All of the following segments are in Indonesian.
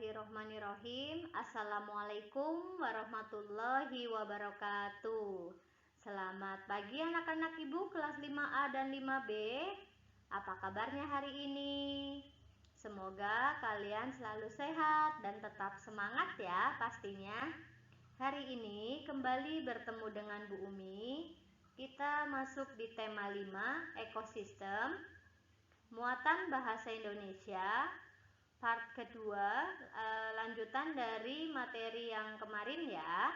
Bismillahirrohmanirrohim. Assalamualaikum warahmatullahi wabarakatuh. Selamat pagi anak-anak ibu kelas 5A dan 5B. Apa kabarnya hari ini? Semoga kalian selalu sehat dan tetap semangat ya pastinya. Hari ini kembali bertemu dengan Bu Umi. Kita masuk di tema 5, ekosistem. Muatan bahasa Indonesia. Part kedua, lanjutan dari materi yang kemarin ya,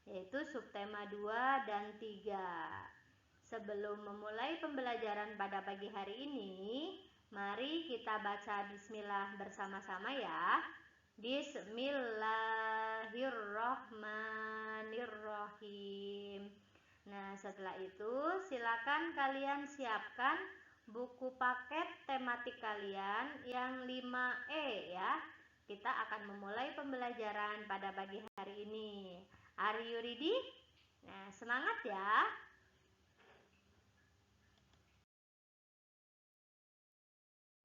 yaitu subtema 2 dan 3. Sebelum memulai pembelajaran pada pagi hari ini, mari kita baca bismillah bersama-sama ya. Bismillahirrahmanirrahim. Nah, setelah itu silakan kalian siapkan buku paket tematik kalian yang 5E ya. Kita akan memulai pembelajaran pada pagi hari ini. Are you ready? Nah, semangat ya.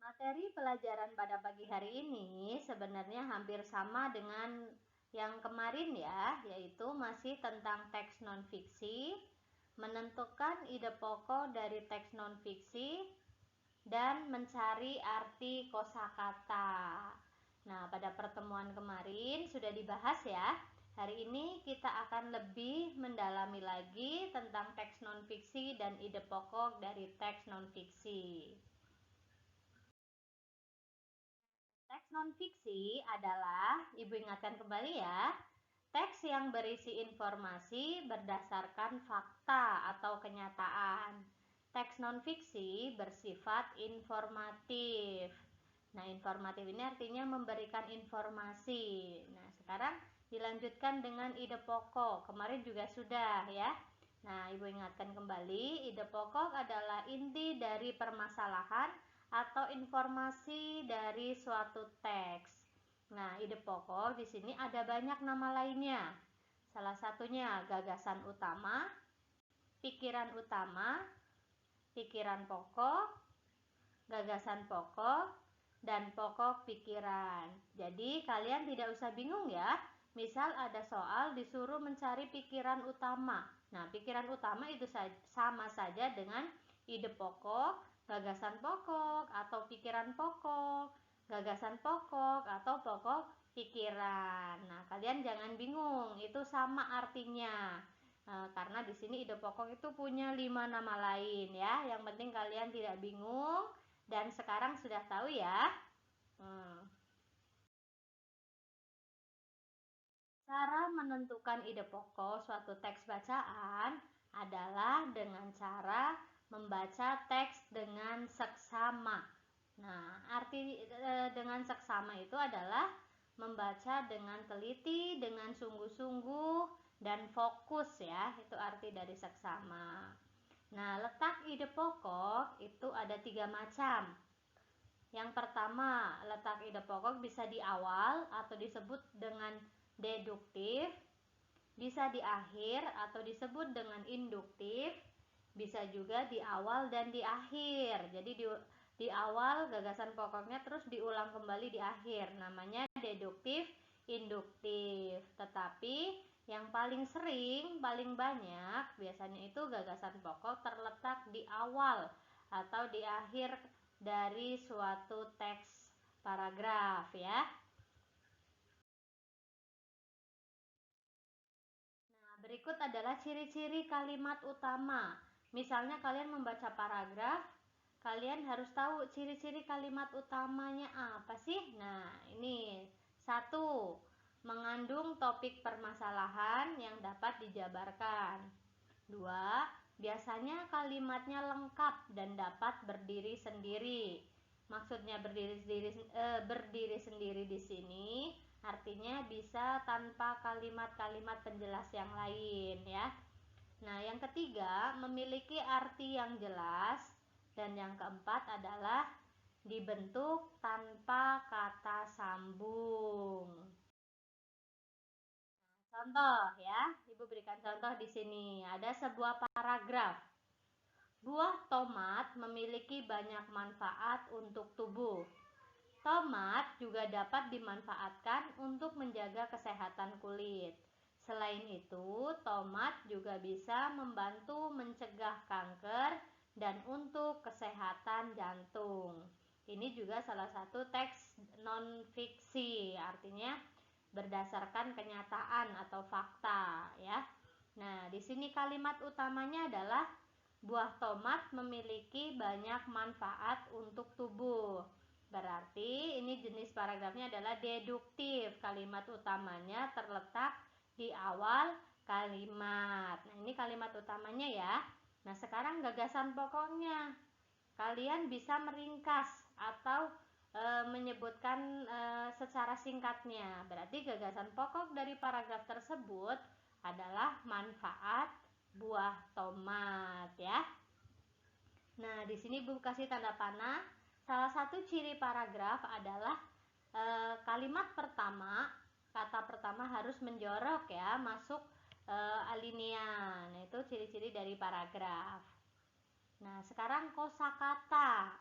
Materi pelajaran pada pagi hari ini sebenarnya hampir sama dengan yang kemarin ya, yaitu masih tentang teks non-fiksi, menentukan ide pokok dari teks non-fiksi, dan mencari arti kosakata. Nah, pada pertemuan kemarin sudah dibahas ya. Hari ini kita akan lebih mendalami lagi tentang teks non-fiksi dan ide pokok dari teks non-fiksi. Teks non-fiksi adalah, Ibu ingatkan kembali ya, teks yang berisi informasi berdasarkan fakta atau kenyataan. Teks non-fiksi bersifat informatif. Nah, informatif ini artinya memberikan informasi. Nah, sekarang dilanjutkan dengan ide pokok. Kemarin juga sudah ya. Nah, Ibu ingatkan kembali, ide pokok adalah inti dari permasalahan atau informasi dari suatu teks. Nah, ide pokok di sini ada banyak nama lainnya. Salah satunya gagasan utama, pikiran pokok, gagasan pokok, dan pokok pikiran. Jadi kalian tidak usah bingung ya. Misal ada soal disuruh mencari pikiran utama. Nah, pikiran utama itu sama saja dengan ide pokok, gagasan pokok, atau pikiran pokok, gagasan pokok, atau pokok pikiran. Nah, kalian jangan bingung, itu sama artinya. Karena di sini ide pokok itu punya 5 nama lain ya. Yang penting kalian tidak bingung dan sekarang sudah tahu ya. Cara menentukan ide pokok suatu teks bacaan adalah dengan cara membaca teks dengan seksama. Nah, arti dengan seksama itu adalah membaca dengan teliti, dengan sungguh-sungguh, dan fokus ya. Itu arti dari seksama. Nah, letak ide pokok itu ada 3 macam. Yang pertama, letak ide pokok bisa di awal atau disebut dengan deduktif, bisa di akhir atau disebut dengan induktif, bisa juga di awal dan di akhir. Jadi di awal gagasan pokoknya terus diulang kembali di akhir, namanya deduktif, induktif. Tetapi yang paling sering, paling banyak biasanya itu gagasan pokok terletak di awal atau di akhir dari suatu teks paragraf ya. Berikut adalah ciri-ciri kalimat utama. Misalnya kalian membaca paragraf, kalian harus tahu ciri-ciri kalimat utamanya apa sih? Nah, ini 1. Mengandung topik permasalahan yang dapat dijabarkan. 2. Biasanya kalimatnya lengkap dan dapat berdiri sendiri. Maksudnya berdiri sendiri di sini artinya bisa tanpa kalimat-kalimat penjelas yang lain ya. Nah, yang ketiga memiliki arti yang jelas, dan yang keempat adalah dibentuk tanpa kata sambung. Contoh ya, Ibu berikan contoh di sini. Ada sebuah paragraf. Buah tomat memiliki banyak manfaat untuk tubuh. Tomat juga dapat dimanfaatkan untuk menjaga kesehatan kulit. Selain itu, tomat juga bisa membantu mencegah kanker dan untuk kesehatan jantung. Ini juga salah satu teks non-fiksi, artinya berdasarkan kenyataan atau fakta ya. Nah, di sini kalimat utamanya adalah buah tomat memiliki banyak manfaat untuk tubuh. Berarti ini jenis paragrafnya adalah deduktif. Kalimat utamanya terletak di awal kalimat. Nah, ini kalimat utamanya ya. Nah, sekarang gagasan pokoknya. Kalian bisa meringkas atau menyebutkan secara singkatnya. Berarti gagasan pokok dari paragraf tersebut adalah manfaat buah tomat ya. Nah, di sini Bu kasih tanda panah. Salah satu ciri paragraf adalah kalimat pertama, kata pertama harus menjorok ya, masuk alinea. Nah, itu ciri-ciri dari paragraf. Nah, sekarang kosakata.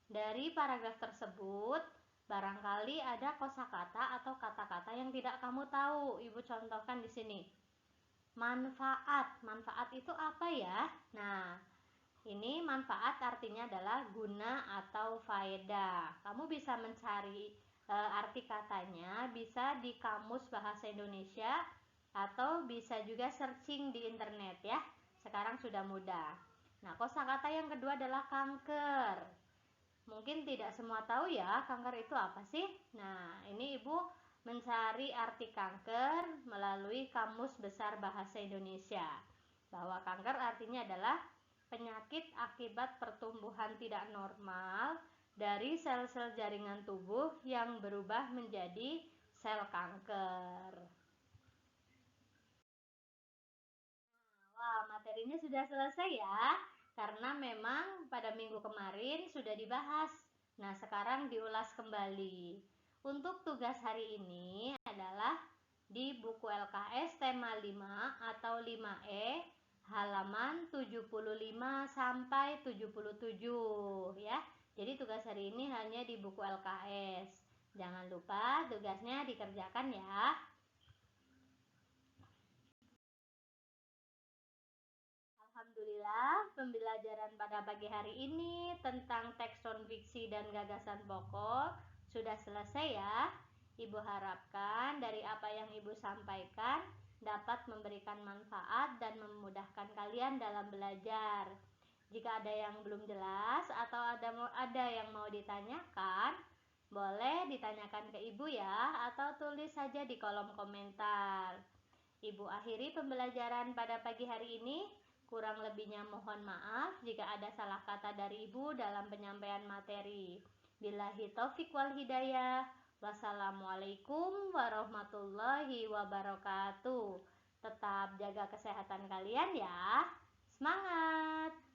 Dari paragraf tersebut, barangkali ada kosakata atau kata-kata yang tidak kamu tahu. Ibu contohkan di sini. Manfaat. Manfaat itu apa ya? Nah, ini manfaat artinya adalah guna atau faedah. Kamu bisa mencari arti katanya bisa di Kamus Bahasa Indonesia atau bisa juga searching di internet ya. Sekarang sudah mudah. Nah, kosakata yang kedua adalah kanker. Mungkin tidak semua tahu ya, kanker itu apa sih? Nah, ini Ibu mencari arti kanker melalui Kamus Besar Bahasa Indonesia. Bahwa kanker artinya adalah penyakit akibat pertumbuhan tidak normal dari sel-sel jaringan tubuh yang berubah menjadi sel kanker. Wah, materinya sudah selesai ya. Karena memang pada minggu kemarin sudah dibahas. Nah, sekarang diulas kembali. Untuk tugas hari ini adalah di buku LKS tema 5 atau 5E halaman 75 sampai 77 ya. Jadi tugas hari ini hanya di buku LKS. Jangan lupa tugasnya dikerjakan ya. Alhamdulillah, pembelajaran pada pagi hari ini tentang teks non-fiksi dan gagasan pokok sudah selesai ya. Ibu harapkan dari apa yang Ibu sampaikan dapat memberikan manfaat dan memudahkan kalian dalam belajar. Jika ada yang belum jelas atau ada yang mau ditanyakan, boleh ditanyakan ke Ibu ya, atau tulis saja di kolom komentar. Ibu akhiri pembelajaran pada pagi hari ini. Kurang lebihnya mohon maaf jika ada salah kata dari Ibu dalam penyampaian materi. Billahi taufik wal hidayah. Wassalamualaikum warahmatullahi wabarakatuh. Tetap jaga kesehatan kalian ya. Semangat!